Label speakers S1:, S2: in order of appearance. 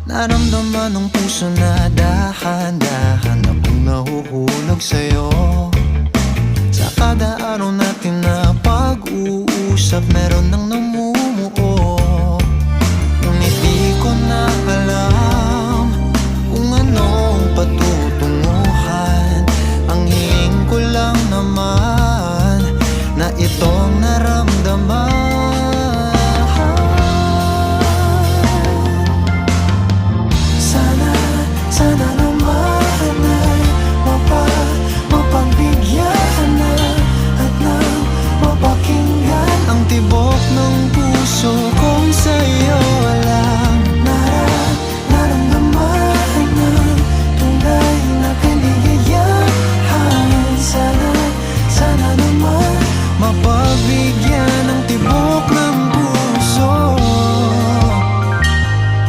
S1: Naramdaman ng puso na dahan-dahan akong nahuhulog sa'yo. Sa kada araw natin na pag-uusap, meron nang namumuo